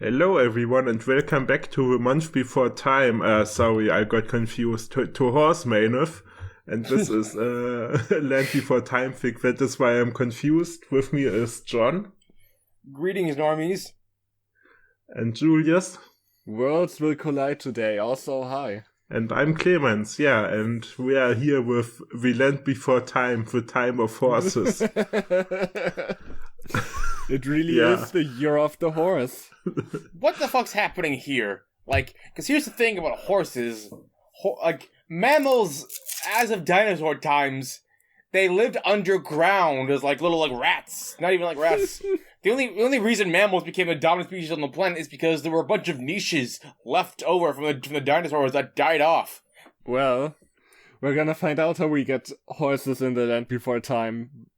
Hello everyone and welcome back to A Month Before Time. Sorry, I got confused to Horse Maneth. And this is Land Before Time fic. That is why I'm confused. With me is John. Greetings, normies. And Julius. Worlds will collide today, also hi. And I'm Clemens, yeah, and we are here with The Land Before Time, the time of horses. It really is the year of the horse. What the fuck's happening here? Because here's the thing about horses. Mammals, as of dinosaur times, they lived underground as little rats. Not even like rats. The only reason mammals became a dominant species on the planet is because there were a bunch of niches left over from the dinosaurs that died off. Well, we're gonna find out how we get horses in the Land Before Time.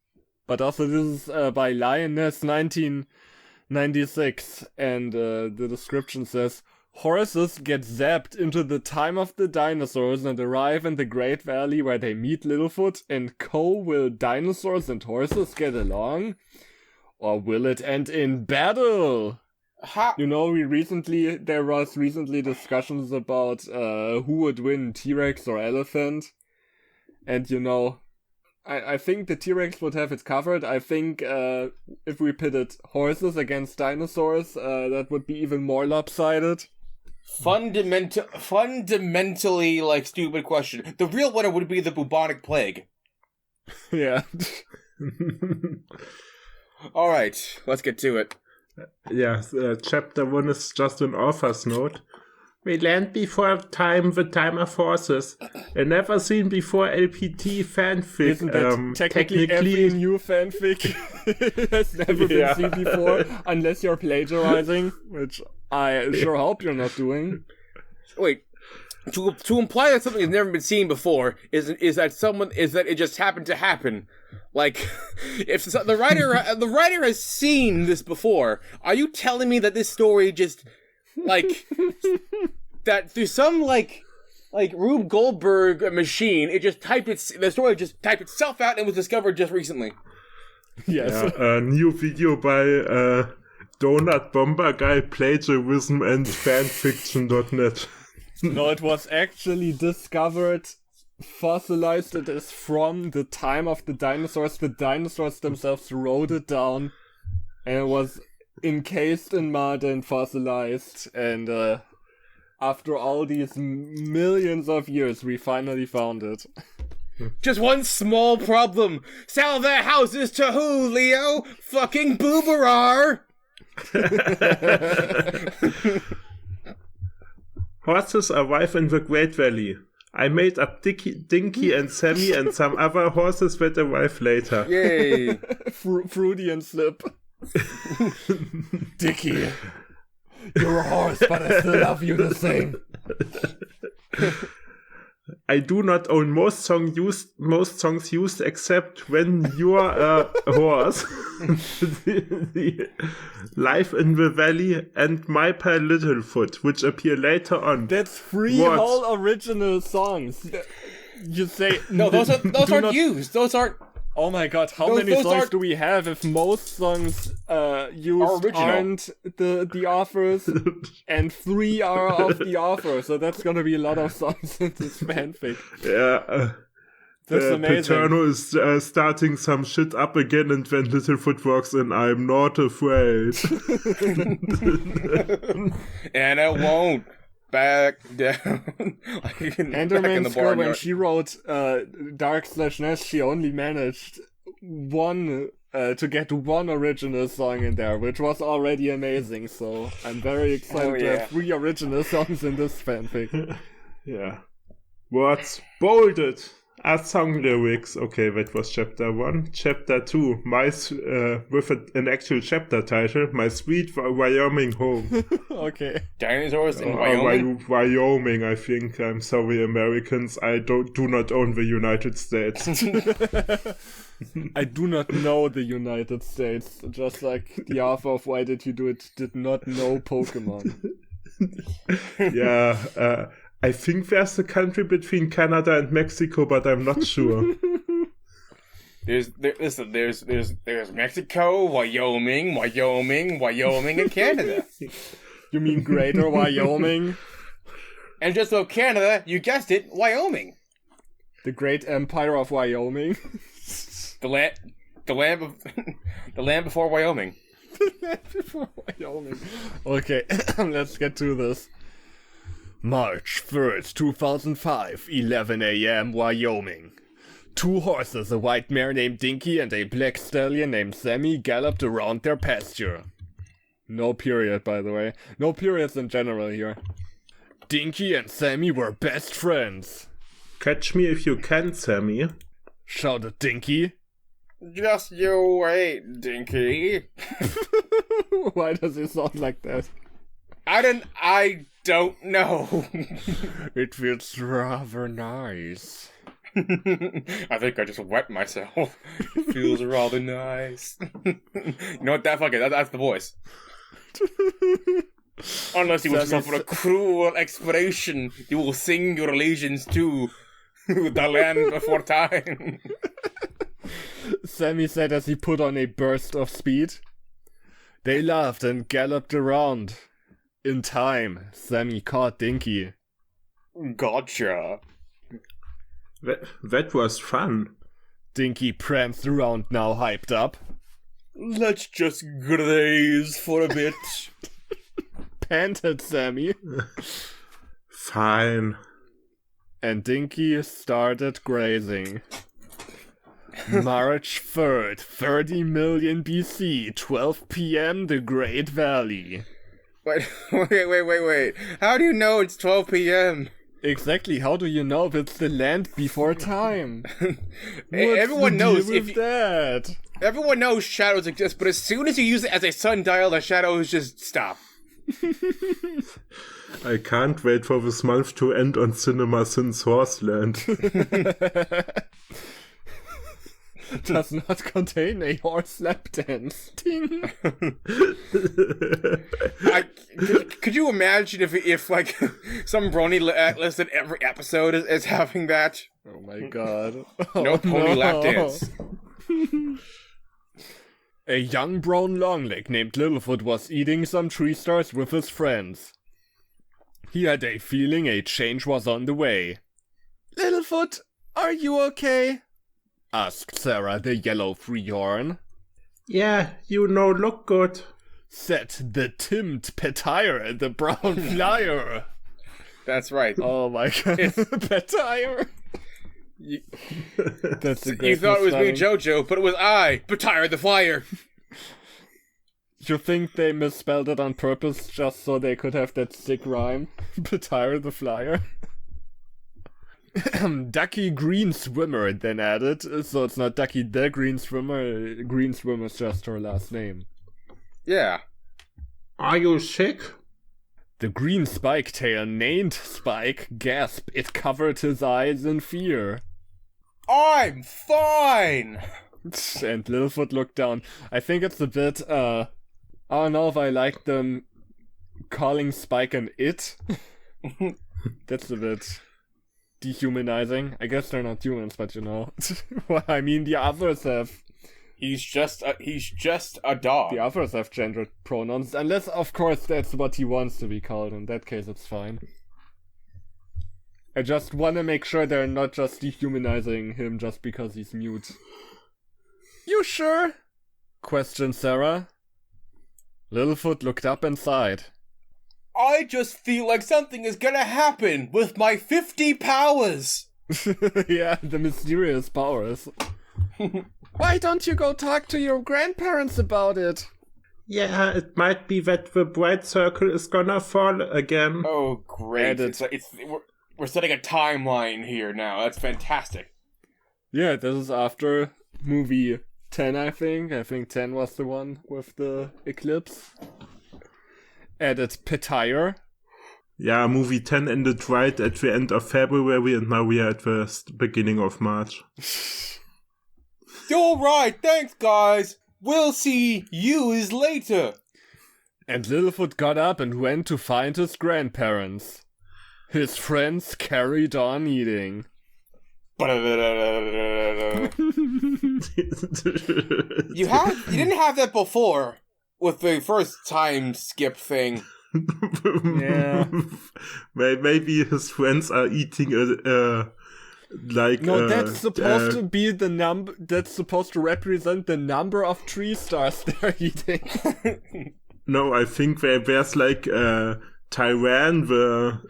But also this is by Lioness 1996, and the description says, horses get zapped into the time of the dinosaurs and arrive in the Great Valley where they meet Littlefoot and co. Will dinosaurs and horses get along? Or will it end in battle? You know, there was recently discussions about who would win, T-Rex or elephant. And you know, I think the T-Rex would have it covered. I think if we pitted horses against dinosaurs, that would be even more lopsided. Fundamentally, stupid question. The real winner would be the bubonic plague. Yeah. Alright, let's get to it. Yeah, chapter 1 is just an author's note. We land before time, the time of horses. A never seen before LPT fanfic. Isn't that technically every new fanfic has never been seen before, unless you're plagiarizing, which I sure hope you're not doing. Wait, to imply that something has never been seen before is that it just happened to happen. If the writer has seen this before, are you telling me that this story just that through some Rube Goldberg machine, the story just typed itself out and was discovered just recently? Yes. A new video by Donut Bomber Guy, Plagiarism and Fanfiction.net. No, it was actually discovered, fossilized. It is from the time of the dinosaurs. The dinosaurs themselves wrote it down, and it was encased in mud and fossilized. And after all these millions of years, we finally found it. Just one small problem. Sell their houses to who, Leo? Fucking Booberar! Horses arrive in the Great Valley. I made up Dinky and Sammy and some other horses that arrive later. Yay! Freudian slip. Dickie, you're a horse, but I still love you the same. I do not own most songs used except when you're a horse. the Life in the Valley and My Pal Littlefoot, which appear later on. That's three whole original songs. You say no, those aren't used. Those aren't. Oh my god, how many songs do we have if most songs used aren't the authors and 3 are of the author, so that's gonna be a lot of songs in this fanfic. Yeah, that's amazing. Paterno is starting some shit up again, and when Littlefoot walks in, I'm not afraid. And I won't back down. Enderman's girl, when she wrote Dark/Nest, she only managed to get one original song in there, which was already amazing, so I'm very excited to have 3 original songs in this fanfic. Yeah. Words bolded are song lyrics. Okay, that was chapter 1. Chapter 2, with an actual chapter title, My Sweet Wyoming Home. Okay. Dinosaurs in Wyoming? Wyoming, I think. I'm sorry, Americans. I do not own the United States. I do not know the United States, just like the author of Why Did You Do It did not know Pokemon. Yeah, I think there's a country between Canada and Mexico, but I'm not sure. There's Mexico, Wyoming, and Canada. You mean Greater Wyoming? And just so Canada, you guessed it, Wyoming. The Great Empire of Wyoming. The land before Wyoming. The land before Wyoming. Okay, let's get to this. March 1st, 2005, 11 a.m., Wyoming. 2 horses, a white mare named Dinky and a black stallion named Sammy, galloped around their pasture. No period, by the way. No periods in general here. Dinky and Sammy were best friends. Catch me if you can, Sammy. Shouted Dinky. Just you wait, Dinky. Why does it sound like that? I don't know. It feels rather nice. I think I just wet myself. It feels rather nice. You know what? That's the voice. Unless you wish to suffer a cruel expiration, you will sing your allegiance to the land before time. Sammy said as he put on a burst of speed. They laughed and galloped around. In time, Sammy caught Dinky. Gotcha. That was fun. Dinky pranced around now hyped up. Let's just graze for a bit. Panted Sammy. Fine. And Dinky started grazing. March 3rd, 30 million BC, 12 p.m., the Great Valley. Wait. How do you know it's 12 p.m.? Exactly, how do you know if it's the land before time? Everyone knows that. Everyone knows shadows exist, but as soon as you use it as a sundial, the shadows just stop. I can't wait for this month to end on Cinema Since Horseland. Does not contain a horse lap dance. Ting. Could you imagine if like some brony listed every episode as having that? Oh my god. No pony lap dance. A young brown longleg named Littlefoot was eating some tree stars with his friends. He had a feeling a change was on the way. Littlefoot, are you okay? Asked Sarah the yellow Threehorn. Yeah, look good. Said the timid Petire, the brown flyer. That's right. Oh my god. Petire. That's a great You thought it was me, misspelling. Jojo, but it was I, Petire the Flyer. You think they misspelled it on purpose just so they could have that sick rhyme? Petire the Flyer. Ducky Green Swimmer then added, so it's not Ducky the Green Swimmer, Green Swimmer's just her last name. Yeah. Are you sick? The green spike tail named Spike gasped. It covered his eyes in fear. I'm fine! And Littlefoot looked down. I think it's a bit, I don't know if I like them calling Spike an it. That's a bit dehumanizing. I guess they're not humans, but you know. Well, I mean, the others have... He's just a dog. The others have gendered pronouns, unless, of course, that's what he wants to be called. In that case, it's fine. I just want to make sure they're not just dehumanizing him just because he's mute. You sure? Questioned Sarah. Littlefoot looked up and sighed. I just feel like something is gonna happen with my 50 powers. Yeah, the mysterious powers. Why don't you go talk to your grandparents about it? Yeah, it might be that the bright circle is gonna fall again. Oh, great. We're setting a timeline here now. That's fantastic. Yeah, this is after movie 10, I think. I think 10 was the one with the eclipse. Added Petire. Yeah, movie 10 ended right at the end of February, and now we are at the beginning of March. You're right, thanks guys. We'll see yous later. And Littlefoot got up and went to find his grandparents. His friends carried on eating. You didn't have that before with the first time skip thing. Yeah. Maybe his friends are eating No, that's supposed to be the number. That's supposed to represent the number of tree stars they're eating. No, I think there's like Tyran the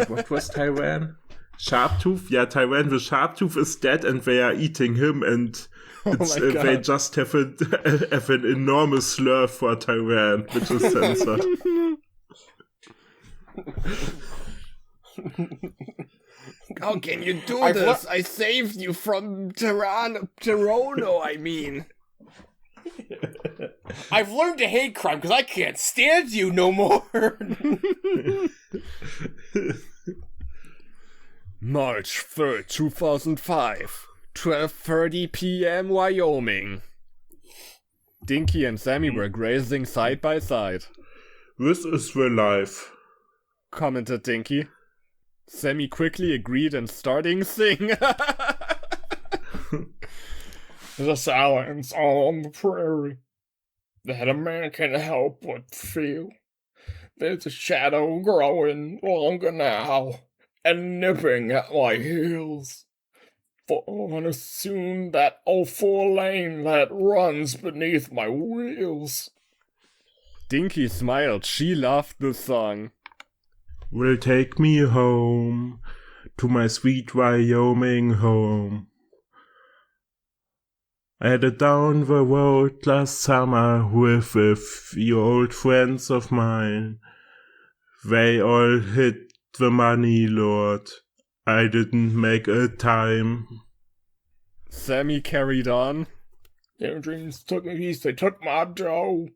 what was Tyran? Sharptooth? Yeah, Tyran the Sharptooth is dead and they are eating him, and they just have an enormous slurp for Tyran, which is censored. How can you do this? I saved you from Tyranno, I mean. I've learned to hate crime because I can't stand you no more. March 3rd, 2005, 12:30 p.m. Wyoming. Dinky and Sammy were grazing side by side. This is the life, commented Dinky. Sammy quickly agreed and starting sing. The silence on the prairie that a man can help but feel. There's a shadow growing longer now and nipping at my heels. For soon that old 4-lane that runs beneath my wheels. Dinky smiled. She loved the song. Will take me home to my sweet Wyoming home. I had it down the road last summer with a few old friends of mine. They all hit the money, Lord. I didn't make a time. Sammy carried on. Their dreams took me east, they took my dough.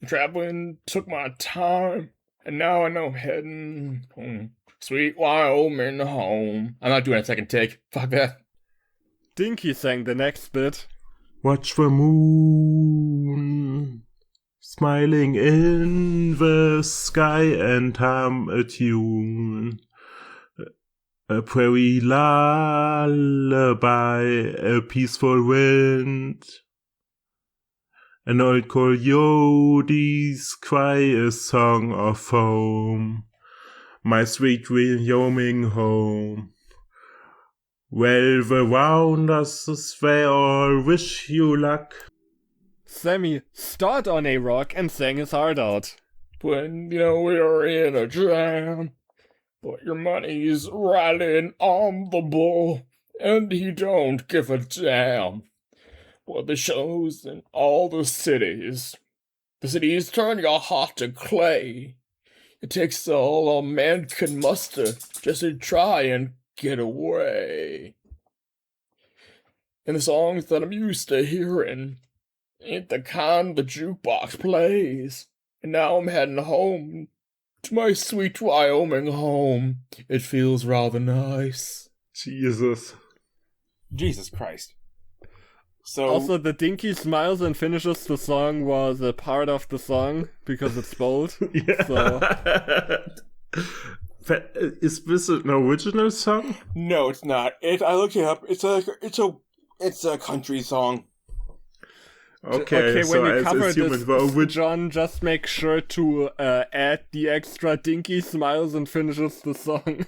Traveling took my time, and now I know I'm heading home. Sweet Wyoming home. I'm not doing a second take. Fuck that. Dinky sang the next bit. Watch the moon smiling in the sky and hum a tune. A prairie lullaby, a peaceful wind. An old coyote's cry, a song of home. My sweet Wyoming home. Well, the rounders, they all wish you luck. Sammy stood on a rock and sang his heart out. When, we are in a jam, but your money's riding on the bull, and he don't give a damn. Well, the shows in all the cities turn your heart to clay. It takes all a man can muster just to try and get away. And the songs that I'm used to hearing ain't the kind the jukebox plays. And now I'm heading home to my sweet Wyoming home. It feels rather nice. Jesus Christ. So also, the Dinky smiles and finishes the song was a part of the song because it's bold. Yeah. So. Is this an original song? No, it's not. I looked it up. It's a country song. Okay, when so you cover this, John, just make sure to add the extra Dinky smiles and finishes the song.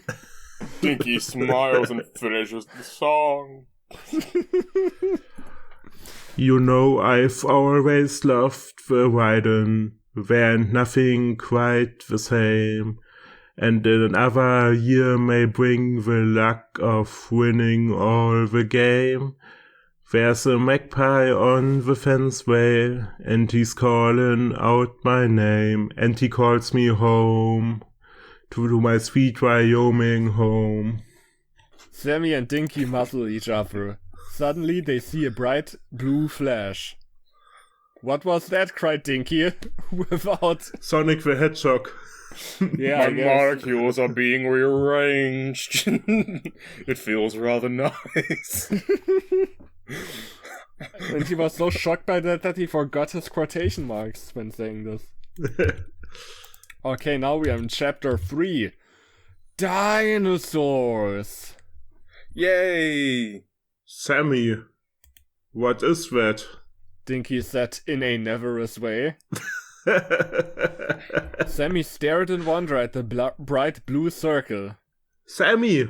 Dinky smiles and finishes the song. I've always loved the riding, where nothing quite the same. And in another year may bring the luck of winning all the game. There's a magpie on the fenceway, and he's calling out my name, and he calls me home, to my sweet Wyoming home. Sammy and Dinky muzzle each other. Suddenly they see a bright blue flash. What was that? Cried Dinky, without... Sonic the Hedgehog. Yeah, my molecules are being rearranged. It feels rather nice. And he was so shocked by that he forgot his quotation marks when saying this. Okay, now we are in chapter 3. Dinosaurs! Yay! Sammy, what is that? Dinky said in a neverous way. Sammy stared in wonder at the bright blue circle. Sammy!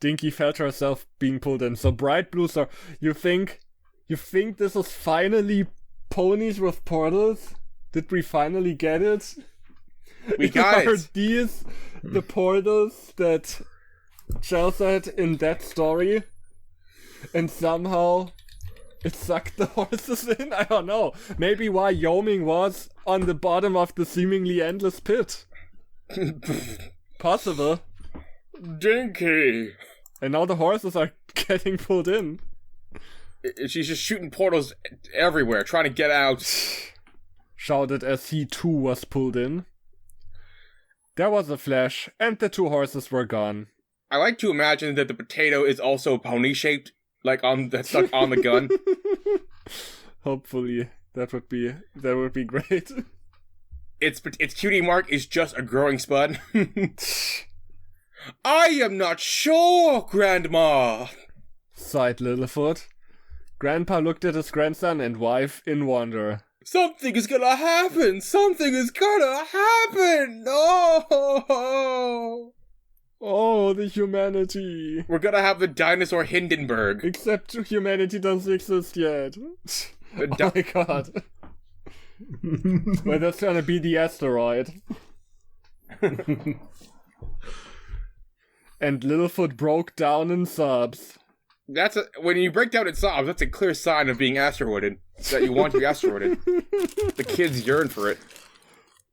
Dinky felt herself being pulled in. So bright blue circle. You think this is finally ponies with portals? Did we finally get it? We got Are it. these the portals that Chell said in that story? And somehow it sucked the horses in? I don't know. Maybe Wyoming was on the bottom of the seemingly endless pit. Possible. Dinky! And now the horses are getting pulled in. She's just shooting portals everywhere, trying to get out. Shouted as he too was pulled in. There was a flash, and the two horses were gone. I like to imagine that the potato is also pony-shaped, like that's stuck on the gun. Hopefully, that would be great. Its cutie mark is just a growing spud. I am not sure, Grandma. Sighed Littlefoot. Grandpa looked at his grandson and wife in wonder. Something is gonna happen. Something is gonna happen. Oh, Oh, the humanity. we're gonna have the dinosaur Hindenburg. Except humanity doesn't exist yet. The Oh my god. Well, that's gonna be the asteroid. And Littlefoot broke down in sobs. When you break down in sobs, that's a clear sign of being asteroided. That you want to be asteroided. The kids yearn for it.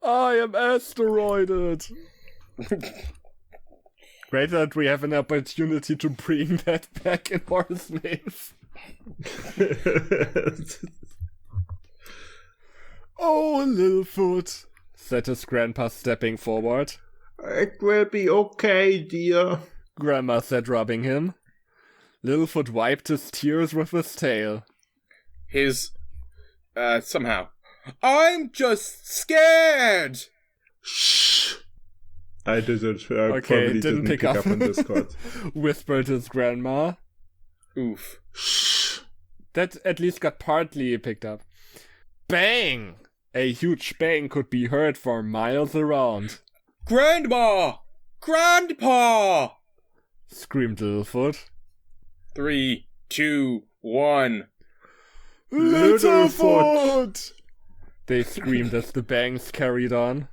I am asteroided. Great that we have an opportunity to bring that back in horse names. Oh, Littlefoot, said his grandpa, stepping forward. It will be okay, dear. Grandma said, rubbing him. Littlefoot wiped his tears with his tail. Somehow. I'm just scared! Shh. I didn't. Okay, Probably didn't pick up. on Discord. Whispered his grandma. Oof. Shh. That at least got partly picked up. Bang! A huge bang could be heard for miles around. Grandma! Grandpa! Screamed Littlefoot. 3, 2, 1. Littlefoot! They screamed as the bangs carried on.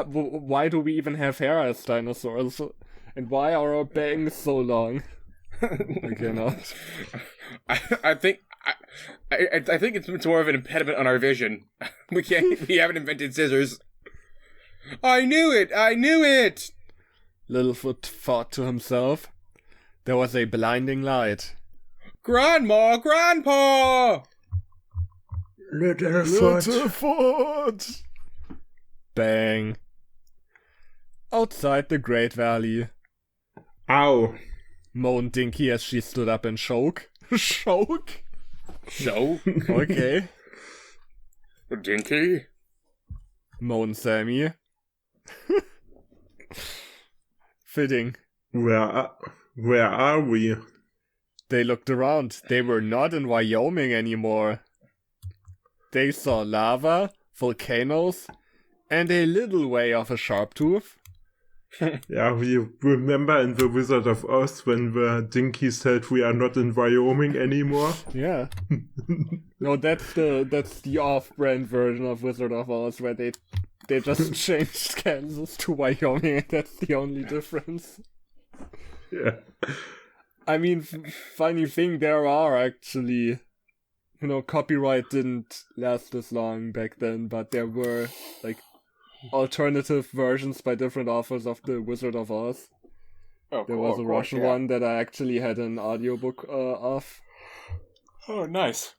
Why do we even have hair as dinosaurs? And why are our bangs so long? I cannot. I think it's more of an impediment on our vision. We haven't invented scissors. I knew it! Littlefoot thought to himself. There was a blinding light. Grandma! Grandpa! Littlefoot! Bang. Outside the Great Valley. Ow. Moaned Dinky as she stood up in shock. Shock? So? Okay. Dinky? Moaned Sammy. Fitting. Where are we? They looked around. They were not in Wyoming anymore. They saw lava, volcanoes, and a little way off a sharp tooth. Yeah, we remember in The Wizard of Oz when the Dinky said we are not in Wyoming anymore. Yeah. No, that's the off-brand version of Wizard of Oz where they just changed Kansas to Wyoming, and that's the only difference. Yeah. I mean, funny thing, there are actually, copyright didn't last as long back then, but there were, alternative versions by different authors of The Wizard of Oz. Oh, There was a Russian one that I actually had an audiobook of. Oh, nice.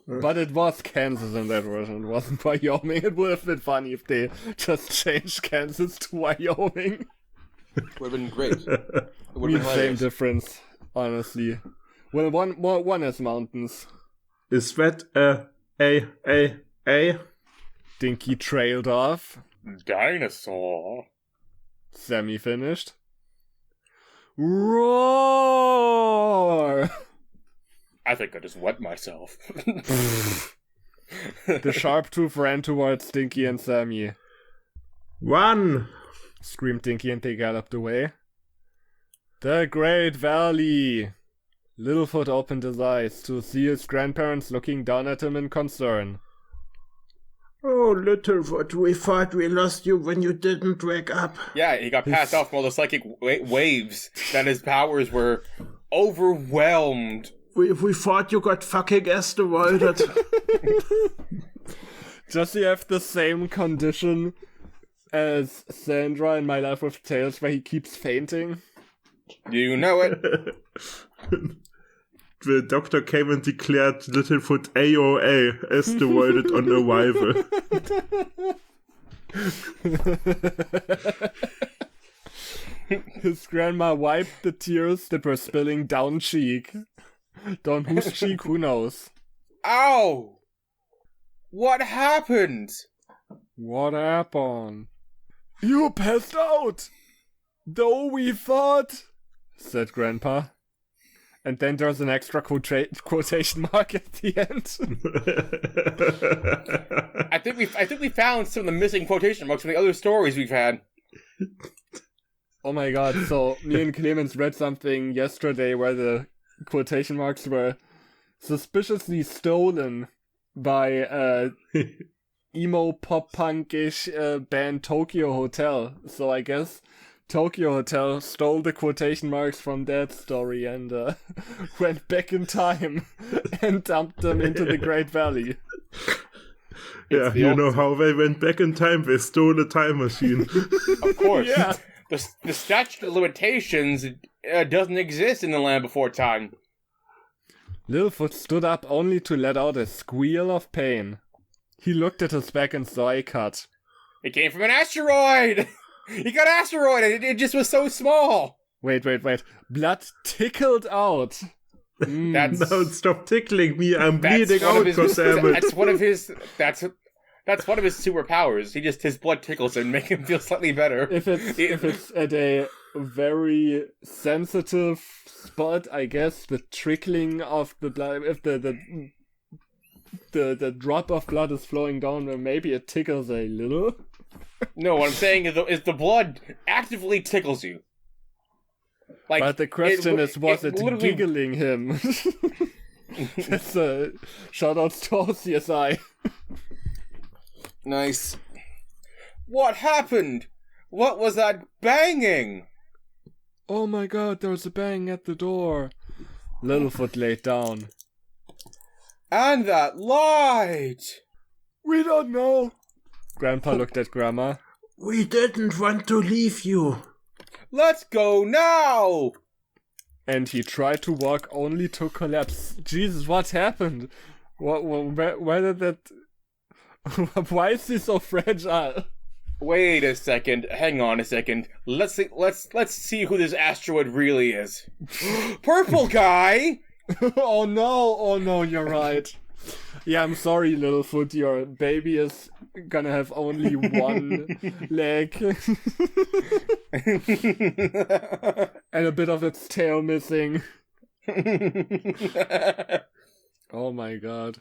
But it was Kansas in that version, it wasn't Wyoming. It would have been funny if they just changed Kansas to Wyoming. Would have been great. It would Mean have been same hilarious. difference, honestly. Well, one has mountains. Is that a? Dinky trailed off. Dinosaur. Sammy finished. Roar! I think I just wet myself. The Sharptooth ran towards Dinky and Sammy. Run! Screamed Dinky and they galloped away. The Great Valley! Littlefoot opened his eyes to see his grandparents looking down at him in concern. Oh, Littlefoot, we thought we lost you when you didn't wake up. Yeah, he got passed off from all the psychic waves that his powers were overwhelmed. We thought you got fucking asteroided. Does he have the same condition as Sandra in My Life with Tails, where he keeps fainting? You know it. The doctor came and declared Littlefoot AOA, asteroided on arrival. His grandma wiped the tears that were spilling down cheek. Down whose cheek, who knows? Ow! What happened? What happened? You passed out! Though we thought, said Grandpa. And then there's an extra quotation mark at the end. I think we found some of the missing quotation marks from the other stories we've had. Oh my god, so me and Clemens read something yesterday where the quotation marks were suspiciously stolen by emo pop punkish band Tokyo Hotel. So I guess Tokyo Hotel stole the quotation marks from that story and went back in time and dumped them into the Great Valley. Yeah, you know how they went back in time? They stole a time machine. Of course. Yeah. The statute of limitations doesn't exist in the land before time. Littlefoot stood up only to let out a squeal of pain. He looked at his back and saw a cut. It came from an asteroid! He got asteroided! It just was so small! Wait. Blood tickled out. That's No, stop tickling me. I'm that's bleeding one out, of his- goddammit. That's one of his superpowers. His blood tickles and make him feel slightly better. If it's at a very sensitive spot, I guess the trickling of the blood, if the drop of blood is flowing down, then maybe it tickles a little. No, what I'm saying is the blood actively tickles you. Like, But the question is, was it literally- giggling him? That's a shout-outs to OCSI. Nice. What happened? What was that banging? Oh my god, there was a bang at the door. Littlefoot laid down. And that light! We don't know. Grandpa looked at Grandma. We didn't want to leave you. Let's go now! And he tried to walk only to collapse. Jesus, what happened? Where did that... Why is he so fragile? Wait a second. Hang on a second. Let's see who this asteroid really is. Purple guy! Oh no, you're right. Yeah, I'm sorry, Littlefoot, your baby is gonna have only one leg. And a bit of its tail missing. Oh my god.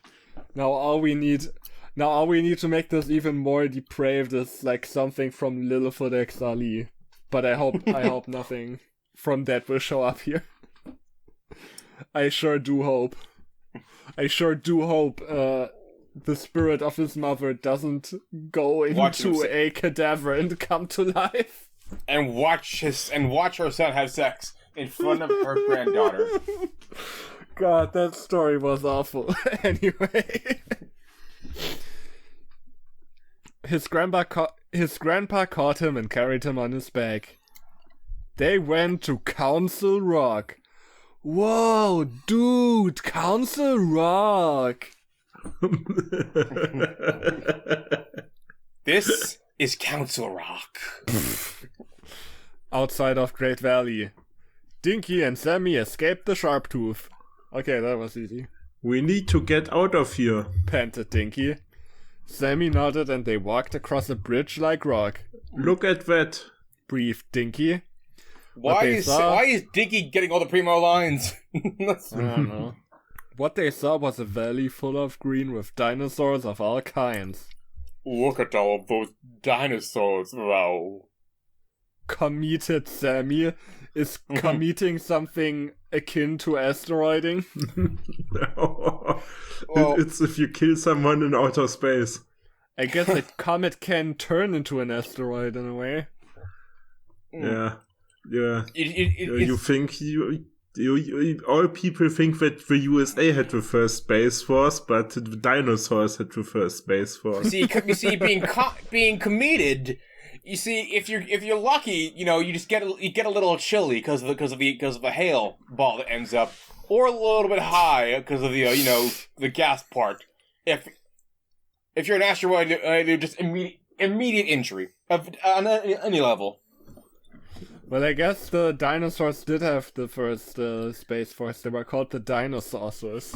Now all we need to make this even more depraved is like something from Littlefoot X Ali. But I hope nothing from that will show up here. I sure do hope the spirit of his mother doesn't go into a cadaver and come to life. And watch her son have sex in front of her granddaughter. God, that story was awful. Anyway. His grandpa caught him and carried him on his back. They went to Council Rock. Whoa, dude, Council Rock. This is Council Rock. Outside of Great Valley. Dinky and Sammy escaped the Sharptooth. Okay, that was easy. We need to get out of here, panted Dinky. Sammy nodded and they walked across a bridge like rock. Look at that, breathed Dinky. Why is Dinky getting all the primo lines? I don't know. What they saw was a valley full of green with dinosaurs of all kinds. Look at all of those dinosaurs, though. Committed Sammy. Is committing something akin to asteroiding? Well- It's if you kill someone in outer space. I guess a comet can turn into an asteroid in a way. Yeah. Yeah. You It's- think all people think that the USA had the first space force, but the dinosaurs had the first space force. you see, being committed. You see, if you're lucky, you just get a little chilly because of the hail ball that ends up, or a little bit high because of the the gas part. If you're an asteroid, you're just immediate injury on any level. Well, I guess the dinosaurs did have the first space force. They were called the dinosaurs.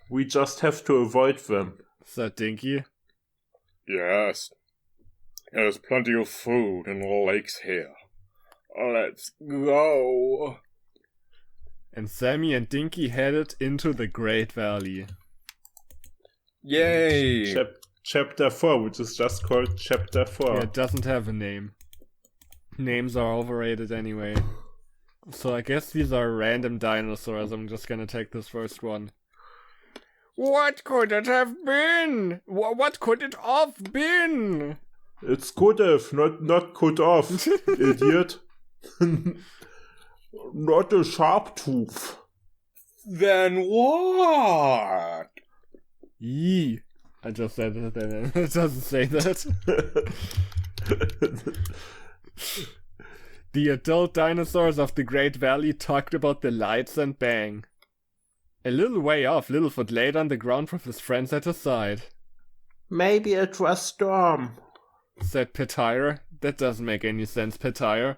We just have to avoid them. Said Dinky. Yes. There's plenty of food in the lakes here. Let's go. And Sammy and Dinky headed into the Great Valley. Yay! Chapter 4, which is just called Chapter 4. Yeah, it doesn't have a name. Names are overrated anyway. So I guess these are random dinosaurs. I'm just gonna take this first one. What could it have been? What could it have been? It's could have, not could off, idiot. Not a sharp tooth. Then what? Yee. I just said it, and it doesn't say that. The adult dinosaurs of the Great Valley talked about the lights and bang. A little way off, Littlefoot laid on the ground with his friends at his side. Maybe it was Storm, Said Petire. That doesn't make any sense, Petire.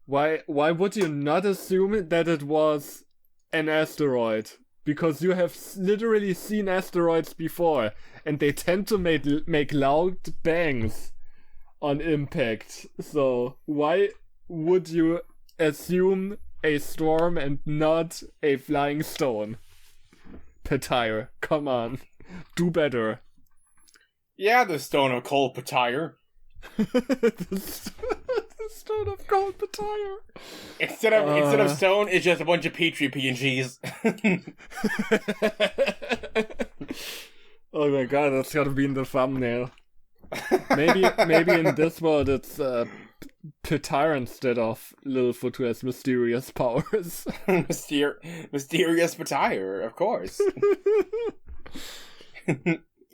Why would you not assume that it was an asteroid? Because you have literally seen asteroids before, and they tend to make loud bangs on impact. So why would you assume a storm and not a flying stone? Petire, come on. Do better. Yeah, the stone of cold Petire. The stone of gold Petire. Instead of stone, it's just a bunch of Petri PNGs. Oh my god, that's gotta be in the thumbnail. Maybe in this world it's Petire instead of Littlefoot who has mysterious powers. Mysterious Petire, of course.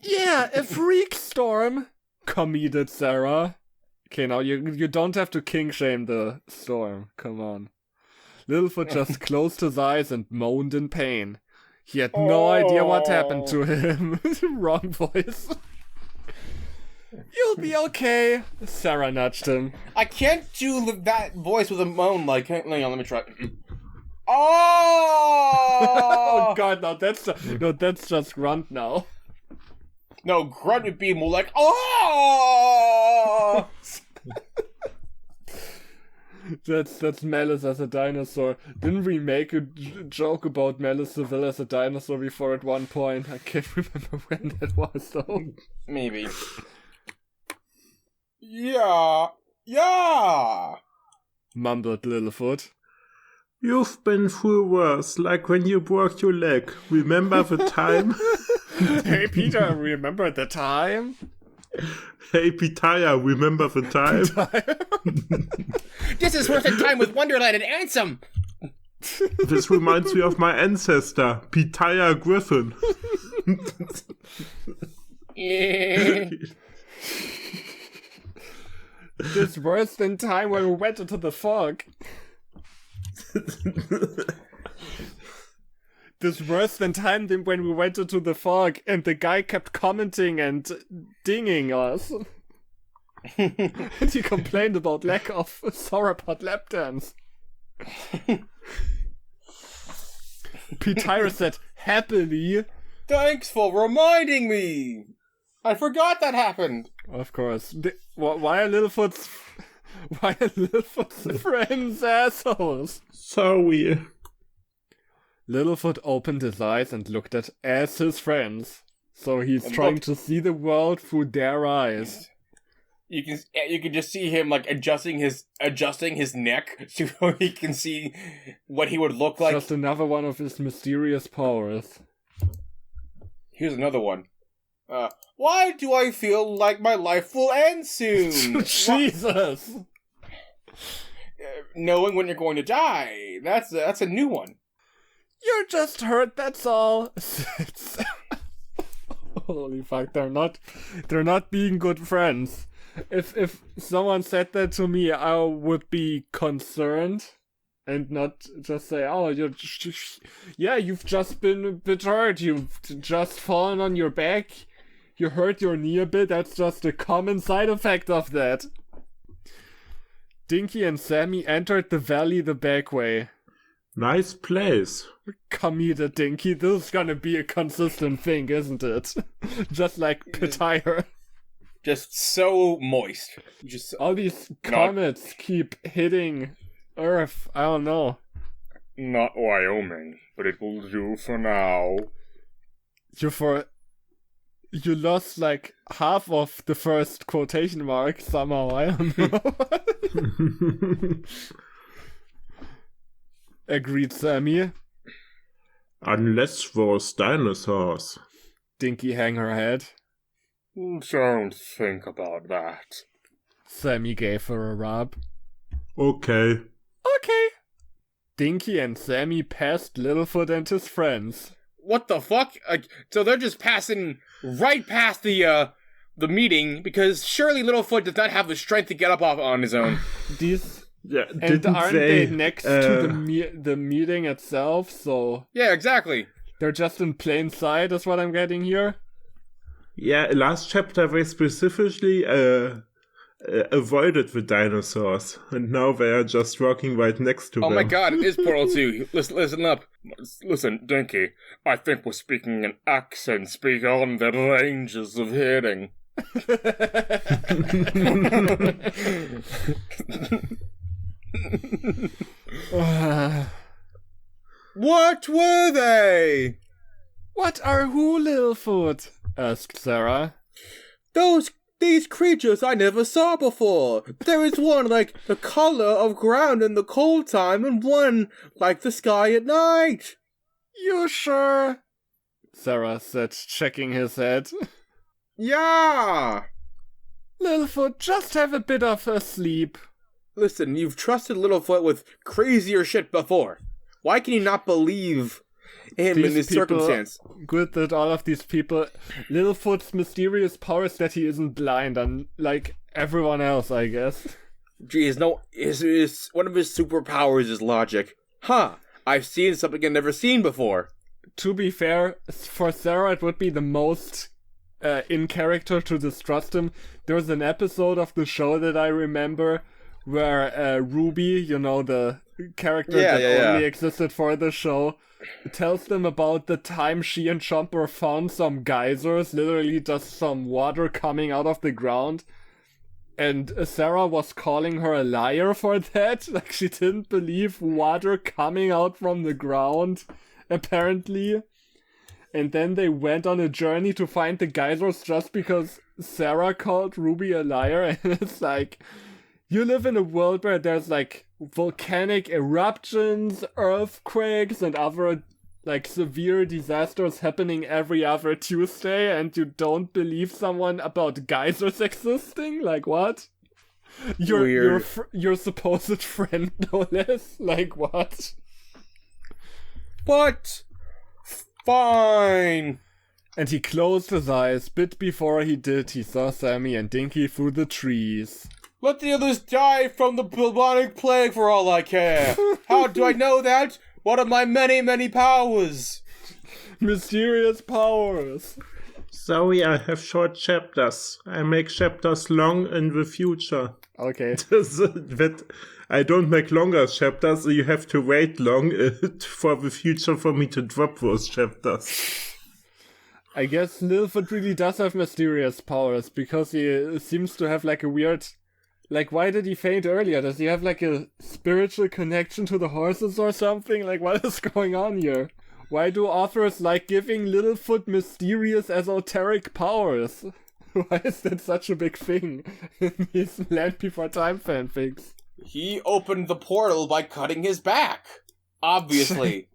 Yeah, a freak storm, committed Sarah. Okay, now you don't have to king shame the storm. Come on. Littlefoot just closed his eyes and moaned in pain. He had no idea what happened to him. Wrong voice. You'll be okay. Sarah nudged him. I can't do that voice with a moan like. Hang on, let me try. Oh! Oh god, no, that's just grunt now. No, grunt would be more like. Oh! That's Malice as a dinosaur. Didn't we make a joke about Malice Seville as a dinosaur before at one point? I can't remember when that was though. Maybe. Yeah. Mumbled Littlefoot. You've been through worse, like when you broke your leg. Remember the time? Hey Peter, remember the time? Hey, Pitaya, remember the time? This is worth a time with Wonderland and Ansem. This reminds me of my ancestor, Pitaya Griffin. This worse than time when we went into the fog. This worse than time than when we went into the fog and the guy kept commenting and dinging us. And he complained about lack of sauropod lap dance. Petire said happily. Thanks for reminding me. I forgot that happened. Of course. Why are Littlefoot's Why are Littlefoot's friends assholes? Sorry. Littlefoot opened his eyes and looked at as his friends. So he's And trying look- to see the world through their eyes. You can just see him like adjusting his neck so he can see what he would look like. Just another one of his mysterious powers. Here's another one. Why do I feel like my life will end soon? Jesus! Knowing when you're going to die. That's a new one. You're just hurt, that's all. Holy fuck, they're not being good friends. If someone said that to me, I would be concerned and not just say, "Oh, you've just been a bit hurt. You've just fallen on your back. You hurt your knee a bit. That's just a common side effect of that." Dinky and Sammy entered the valley the back way. Nice place. Come here, Dinky. This is gonna be a consistent thing, isn't it? Just like Petire. Just so moist. Just All these comets keep hitting Earth. I don't know. Not Wyoming, but it will do for now. You lost like half of the first quotation mark somehow. I don't know. Agreed, Sammy. Unless those dinosaurs. Dinky hang her head. Don't think about that. Sammy gave her a rub. Okay. Okay. Dinky and Sammy passed Littlefoot and his friends. what the fuck? So they're just passing right past the meeting because surely Littlefoot does not have the strength to get up off on his own. These Yeah, and didn't aren't they they next to the meeting itself? So Yeah, exactly. they're just in plain sight, is what I'm getting here. Yeah, last chapter they specifically avoided the dinosaurs, and now they are just walking right next to Oh them. my god, it is Portal 2. Listen up. Listen, Dinky, I think we're speaking in accents beyond the ranges of hearing. What were they? What are who, Littlefoot? Asked Sarah. These creatures I never saw before. There is one like the color of ground in the cold time and one like the sky at night. You sure? Sarah said, checking his head. Yeah. Littlefoot, just have a bit of a sleep. Listen, you've trusted Littlefoot with crazier shit before. Why can you not believe him in this circumstance? Good that all of these people... Littlefoot's mysterious power is that he isn't blind, unlike everyone else, I guess. Geez, no, one of his superpowers is logic. Huh, I've seen something I've never seen before. To be fair, for Sarah it would be the most in character to distrust him. There's an episode of the show that I remember where Ruby, you know, the character only existed for the show, tells them about the time she and Chomper found some geysers, literally just some water coming out of the ground. And Sarah was calling her a liar for that. Like, she didn't believe water coming out from the ground, apparently. And then they went on a journey to find the geysers just because Sarah called Ruby a liar. And it's like, you live in a world where there's like volcanic eruptions, earthquakes, and other like severe disasters happening every other Tuesday, and you don't believe someone about geysers existing? Like, what? Your supposed friend, no less? Like, what? What? Fine. And he closed his eyes. Bit before he did, he saw Sammy and Dinky through the trees. Let the others die from the bubonic plague for all I care. How do I know that? One of my many, many powers. Mysterious powers. Sorry, I have short chapters. I make chapters long in the future. Okay. That I don't make longer chapters, so you have to wait long for the future for me to drop those chapters. I guess Littlefoot really does have mysterious powers, because he seems to have like a weird Like, why did he faint earlier? Does he have, like, a spiritual connection to the horses or something? Like, what is going on here? Why do authors like giving Littlefoot mysterious esoteric powers? Why is that such a big thing in these Land Before Time fanfics? He opened the portal by cutting his back. Obviously.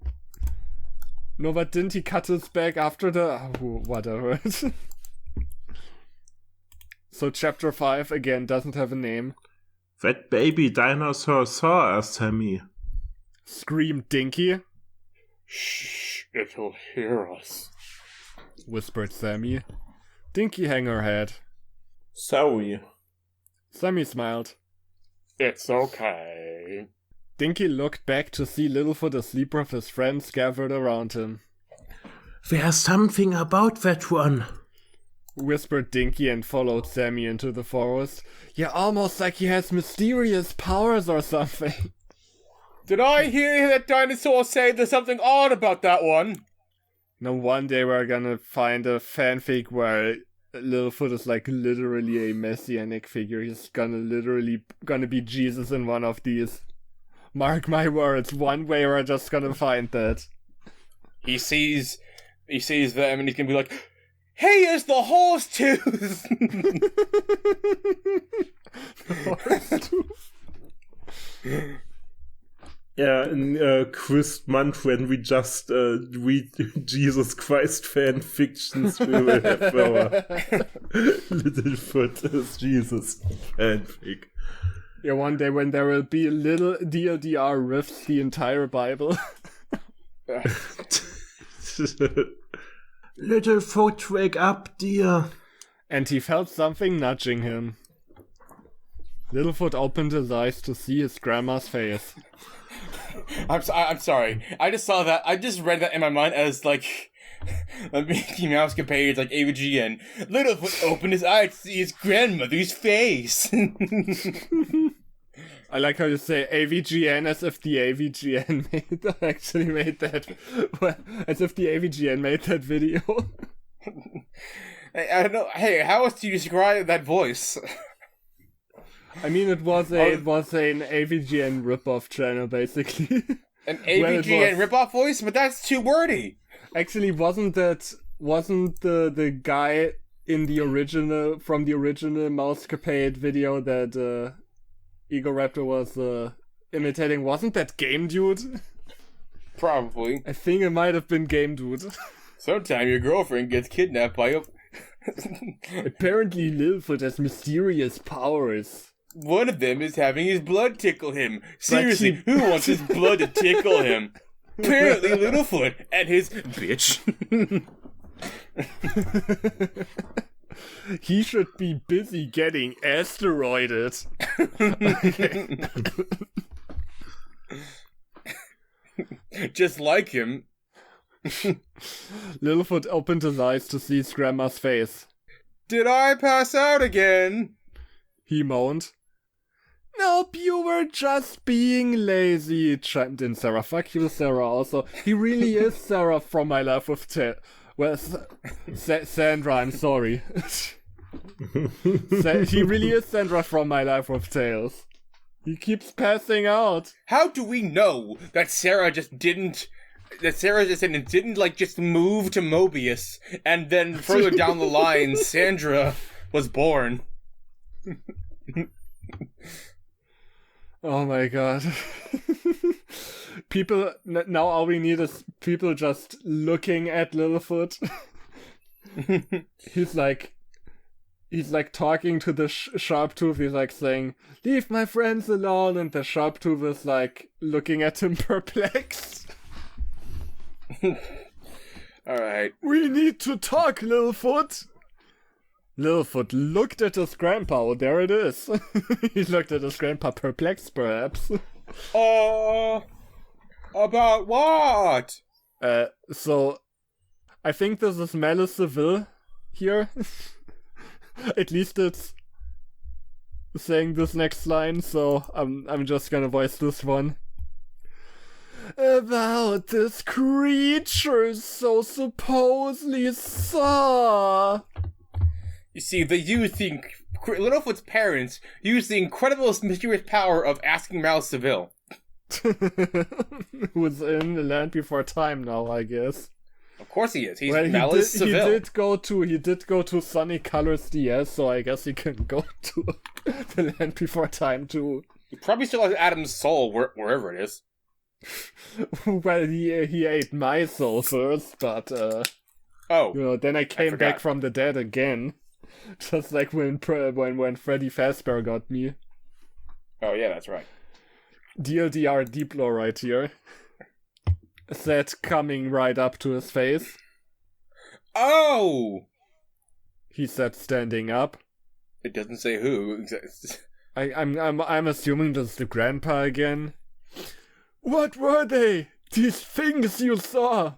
No, but didn't he cut his back after the... whatever. So chapter 5, again, doesn't have a name. That baby dinosaur saw us, Sammy. Screamed Dinky, Shh, it'll hear us. whispered Sammy. Dinky hung her head. Sorry. Sammy smiled. It's okay. Dinky looked back to see Littlefoot asleep with his friends gathered around him. There's something about that one. Whispered Dinky and followed Sammy into the forest. Yeah, almost like he has mysterious powers or something. Did I hear that dinosaur say there's something odd about that one? No, one day we're gonna find a fanfic where Littlefoot is like literally a messianic figure. He's gonna be Jesus in one of these. Mark my words, one way we're just gonna find that. He sees them and he's gonna be like, "Hey, it's the horse tooth!" Yeah, in Christ month when we just read Jesus Christ fan fictions, we will have our Littlefoot as Jesus fanfic. Yeah, one day when there will be little DLDR riffs the entire Bible. Littlefoot, wake up, dear. And he felt something nudging him. Littlefoot opened his eyes to see his grandma's face. I'm sorry. I just saw that. I just read that in my mind as like a Mickey Mouse page, like AVGN. Littlefoot opened his eyes to see his grandmother's face. I like how you say AVGN as if the AVGN made that. Well, as if the AVGN made that video. I don't know. Hey, how else do you describe that voice? I mean, it was an AVGN ripoff channel, basically. An AVGN ripoff voice, but that's too wordy. Actually, wasn't the guy in the original Mousecapade video that Ego Raptor was imitating? Wasn't that Game Dude? Probably. I think it might have been Game Dude. Sometime your girlfriend gets kidnapped by a. Apparently, Littlefoot has mysterious powers. One of them is having his blood tickle him. Seriously, who wants his blood to tickle him? Apparently, Littlefoot and his bitch. He should be busy getting asteroided. Just like him. Littlefoot opened his eyes to see his grandma's face. Did I pass out again? He moaned. Nope, you were just being lazy, chimed in Sarah. Fuck you, Sarah, also. He really is Sarah from My Life with Well, Sandra, I'm sorry. He really is Sandra from My Life with Tales. He keeps passing out. How do we know that Sarah just didn't like just move to Mobius and then further down the line Sandra was born? Oh my god. People, now all we need is people just looking at Littlefoot. He's like talking to the Sharptooth. He's like saying, "Leave my friends alone," and the Sharptooth is like looking at him perplexed. Alright. We need to talk, Littlefoot. Littlefoot looked at his grandpa. Oh, there it is. He looked at his grandpa, perplexed, perhaps. About what? So, I think this is Malice Seville here. At least it's saying this next line, so I'm just gonna voice this one. About this creature so supposedly saw. You see, Littlefoot's parents used the incredible mysterious power of asking Mal Seville. Who's in the Land Before Time now, I guess. Of course he is. He's Well, Malice Seville. He did go to Sunny Colors DS, so I guess he can go to the Land Before Time too. He probably still has Adam's soul wherever it is. Well, he ate my soul first, but then I came back from the dead again, just like when Freddy Fazbear got me. Oh yeah, that's right. DLDR Diplo right here. That coming right up to his face. Oh! He said standing up. It doesn't say who. I'm assuming that's the grandpa again. What were they? These things you saw?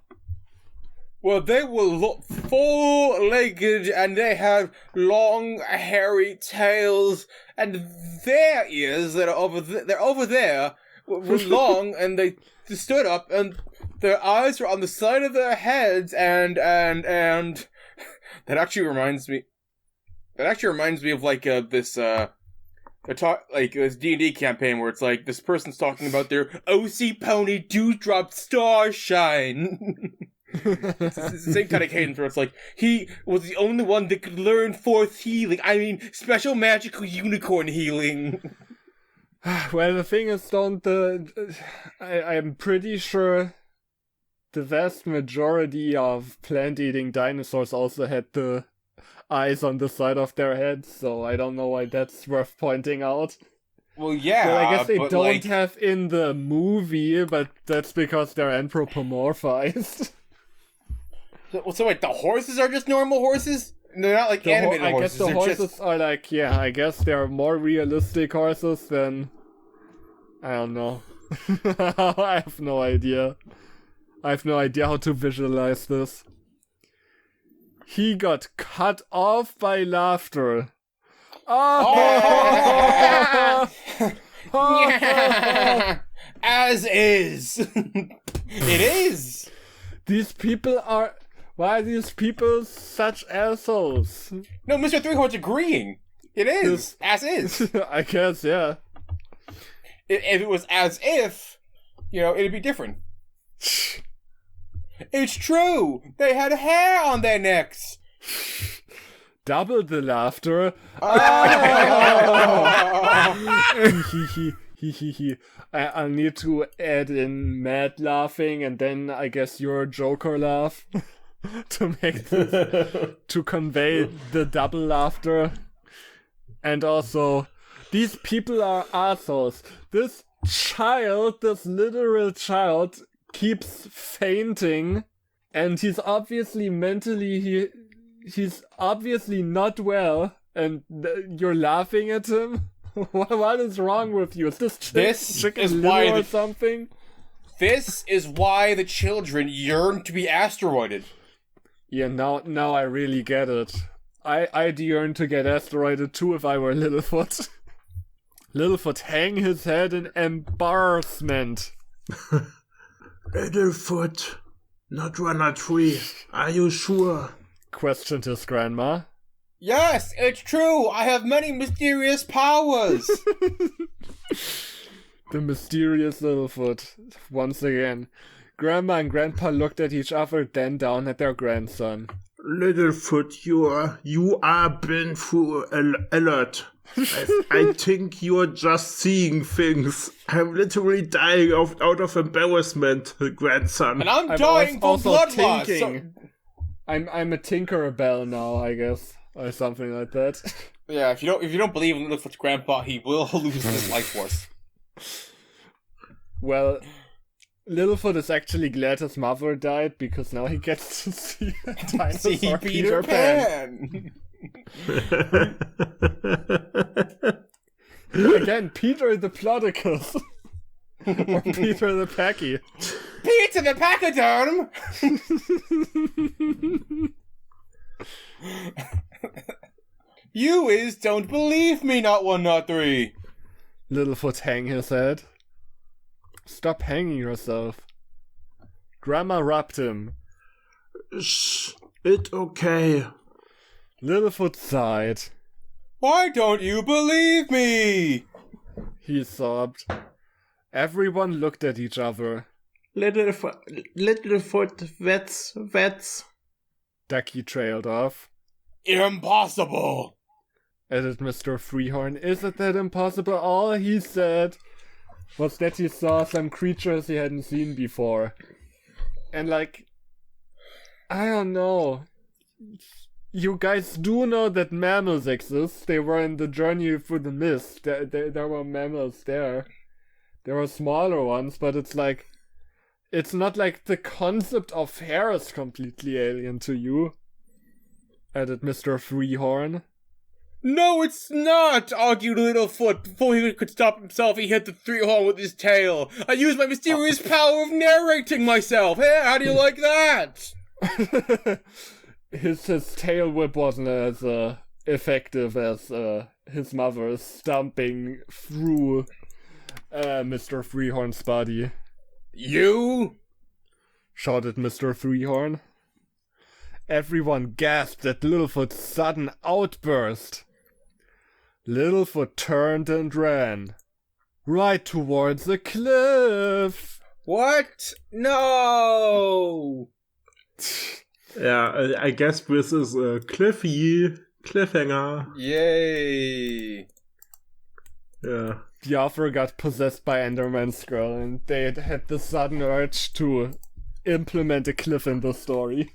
Well, they were four-legged, and they had long, hairy tails, and their ears that are over there were long, and they stood up, and their eyes were on the side of their heads, and that actually reminds me of like this D&D campaign where it's like this person's talking about their OC Pony Dewdrop Starshine. It's the same kind of cadence where it's like, he was the only one that could learn fourth healing. I mean, special magical unicorn healing. Well, the thing is, I'm pretty sure the vast majority of plant-eating dinosaurs also had the eyes on the side of their heads, so I don't know why that's worth pointing out. Well, yeah, well, I guess they don't have in the movie, but that's because they're anthropomorphized. So wait, the horses are just normal horses? They're not like animated horses. I guess the horses are like, I guess they're more realistic horses than... I don't know. I have no idea. I have no idea how to visualize this. He got cut off by laughter. Oh! As is. It is. These people are... Why are these people such assholes? No, Mr. Threehorn's agreeing. It is. As is. I guess, yeah. If it was as if, it'd be different. It's true! They had hair on their necks! Double the laughter. I'll need to add in mad laughing and then I guess your Joker laugh to make this, to convey the double laughter. And also, these people are assholes. This literal child, keeps fainting, and he's obviously he's obviously not well, and you're laughing at him? What is wrong with you? Is this chicken little or something? This is why the children yearn to be asteroided. Yeah, now I really get it. I'd yearn to get asteroided too if I were Littlefoot. Littlefoot hang his head in embarrassment. Littlefoot, not 1 or 3. Are you sure? Questioned his grandma. Yes, it's true. I have many mysterious powers. The mysterious Littlefoot. Once again. Grandma and Grandpa looked at each other, then down at their grandson. Littlefoot, you are been through a lot. I think you're just seeing things. I'm literally dying out of embarrassment, grandson. And I'm dying from blood loss. So... I'm a Tinkerbell now, I guess, or something like that. Yeah, if you don't believe in Littlefoot's grandpa, he will lose his life force. Well, Littlefoot is actually glad his mother died because now he gets to see dinosaur Peter Pan. Again, Peter the Plodicus. Or Peter the Packy. Peter the Pachyderm! You don't believe me, not 1, not 3. Littlefoot hang his head. Stop hanging yourself. Grandma rubbed him. Shh, it's okay. Littlefoot sighed. Why don't you believe me? He sobbed. Everyone looked at each other. Littlefoot, that's. Ducky trailed off. Impossible. Added Mr. Threehorn. Isn't that impossible? All he said was that he saw some creatures he hadn't seen before. And like, I don't know. You guys do know that mammals exist. They were in the journey through the mist. There were mammals there. There were smaller ones, but it's like, it's not like the concept of hair is completely alien to you. Added Mr. Threehorn. No, it's not, argued Littlefoot. Before he could stop himself, he hit the Threehorn with his tail. I used my mysterious power of narrating myself. Hey, how do you like that? His tail whip wasn't as effective as his mother's stomping through Mr. Threehorn's body. You? Shouted Mr. Threehorn. Everyone gasped at Littlefoot's sudden outburst. Littlefoot turned and ran. Right towards the cliff. What? No! Yeah, I guess this is a cliffhanger. Yay! Yeah. The author got possessed by Enderman's girl, and they had the sudden urge to implement a cliff in the story.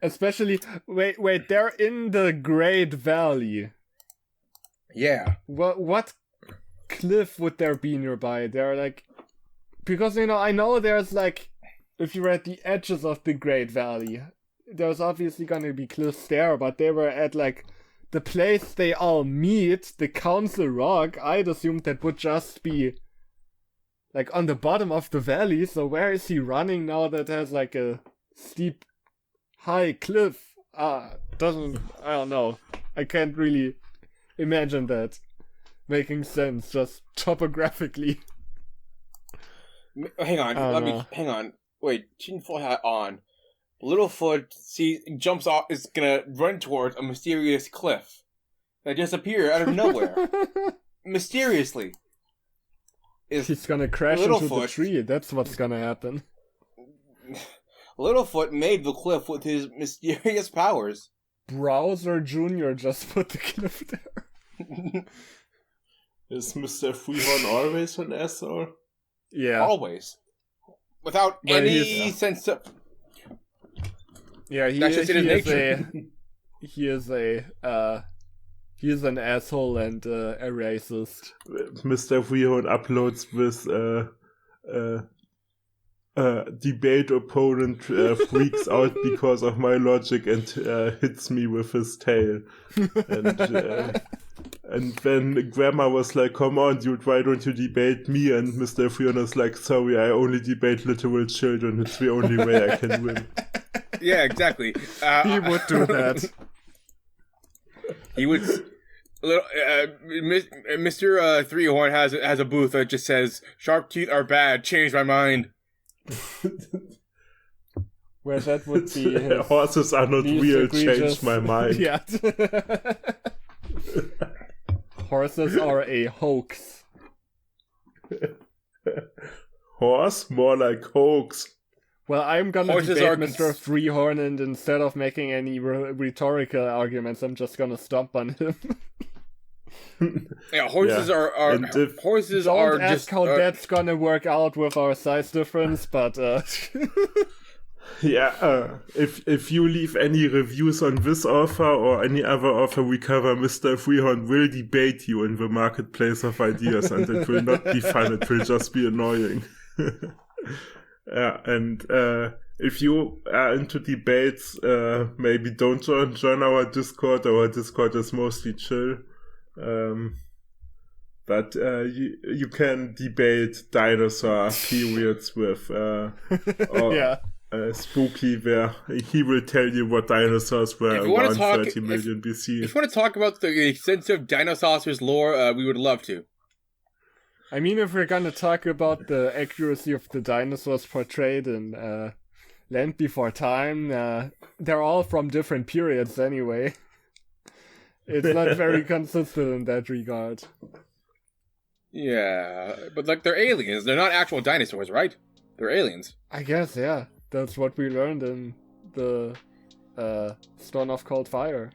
Especially, wait, they're in the Great Valley. Yeah. What cliff would there be nearby? They're like, because I know there's like, if you're at the edges of the Great Valley, there's obviously gonna be cliffs there, but they were at like the place they all meet, the Council Rock. I'd assume that would just be like on the bottom of the valley. So where is he running now that has like a steep, high cliff? I don't know. I can't really imagine that making sense just topographically. Hang on, hang on. Wait, tinfoil hat on. Littlefoot jumps off, is gonna run towards a mysterious cliff that disappears out of nowhere. Mysteriously. He's gonna crash into the tree, that's what's gonna happen. Littlefoot made the cliff with his mysterious powers. Browser Jr. just put the cliff there. Is Mr. Threehorn always an asshole? Yeah. Always. Without any sense of... Yeah, he is an asshole and a racist. Mr. Threehorn uploads with debate opponent freaks out because of my logic and hits me with his tail. And then Grandma was like, come on, dude, why don't you debate me? And Mr. Threehorn is like, sorry, I only debate literal children. It's the only way I can win. Yeah, exactly. He would do that. He would... Mr. Threehorn has a booth that just says, sharp teeth are bad, change my mind. Where that would be his horses are not real, change my mind. Yeah. Horses are a hoax. Horse? More like hoax. Well, I'm gonna debate Mr. Threehorn, and instead of making any rhetorical arguments, I'm just gonna stomp on him. Yeah, horses are horses don't are ask just how that's gonna work out with our size difference, but yeah, if you leave any reviews on this author or any other author we cover, Mr. Threehorn will debate you in the marketplace of ideas, and it will not be fun, it will just be annoying. Yeah, and if you are into debates, maybe don't join our Discord. Our Discord is mostly chill. But you can debate dinosaur periods with Spooky, where he will tell you what dinosaurs were around 30 million BC. If you want to talk about the extensive dinosaurs lore, we would love to. I mean, if we're gonna talk about the accuracy of the dinosaurs portrayed in Land Before Time. They're all from different periods anyway. It's not very consistent in that regard. Yeah, but like they're aliens. They're not actual dinosaurs, right? They're aliens. I guess, yeah. That's what we learned in the Stone of Cold Fire.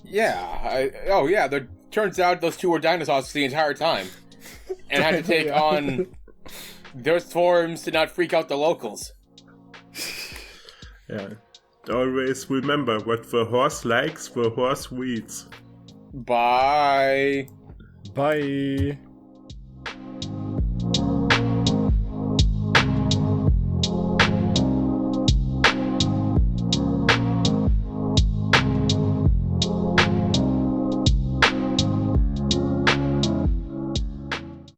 Yeah. There turns out those two were dinosaurs the entire time, and had to take on those forms to not freak out the locals. Yeah. Always remember what the horse likes, the horse reads. Bye. Bye.